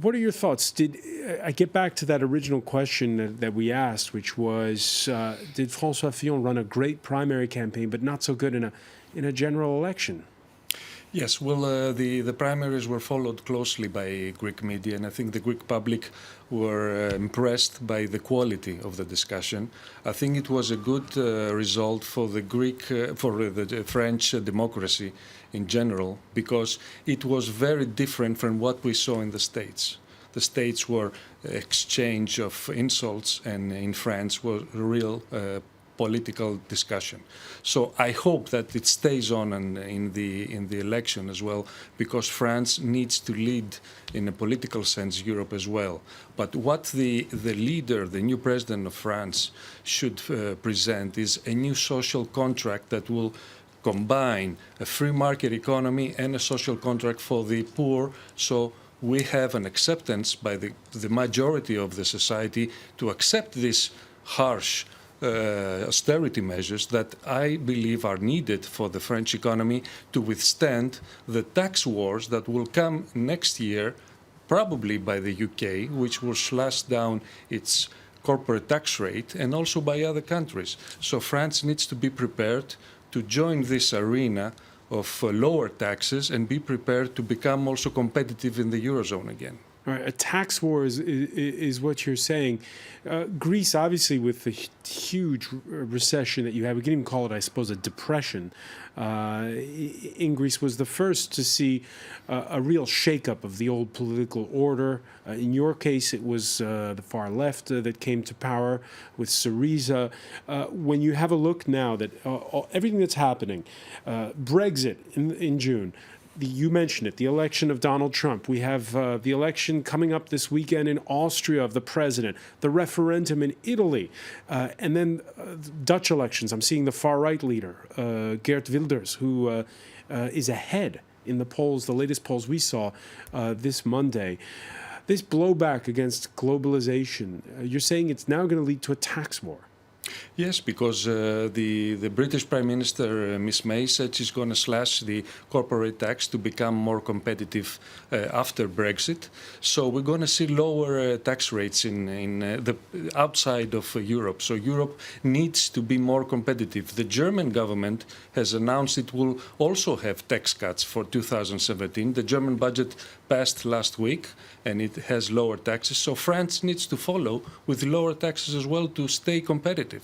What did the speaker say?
What are your thoughts? Did I get back to that original question that we asked, which was, did François Fillon run a great primary campaign, but not so good in a general election? Yes, well, the primaries were followed closely by Greek media, and I think the Greek public were impressed by the quality of the discussion. I think it was a good result for the French democracy in general, because it was very different from what we saw in the States. The States were exchange of insults, and in France was real political discussion. So I hope that it stays on in the election as well, because France needs to lead in a political sense Europe as well. But what the leader, the new president of France, should present is a new social contract that will combine a free market economy and a social contract for the poor. So we have an acceptance by the majority of the society to accept this harsh austerity measures that I believe are needed for the French economy to withstand the tax wars that will come next year, probably by the UK, which will slash down its corporate tax rate, and also by other countries. So France needs to be prepared to join this arena of lower taxes and be prepared to become also competitive in the Eurozone again. All right, a tax war is what you're saying. Greece, obviously, with the huge recession that you have, we can even call it, I suppose, a depression. In Greece was the first to see a real shakeup of the old political order. In your case, it was the far left that came to power with Syriza. When you have a look now that everything that's happening, Brexit in June, you mentioned it, the election of Donald Trump. We have the election coming up this weekend in Austria of the president, the referendum in Italy, and then Dutch elections. I'm seeing the far-right leader, Geert Wilders, who is ahead in the polls, the latest polls we saw this Monday. This blowback against globalization, you're saying it's now going to lead to a tax war. Yes, because the British Prime Minister, Miss May, said she's going to slash the corporate tax to become more competitive after Brexit. So we're going to see lower tax rates in the outside of Europe. So Europe needs to be more competitive. The German government has announced it will also have tax cuts for 2017. The German budget passed last week, and it has lower taxes. So France needs to follow with lower taxes as well to stay competitive.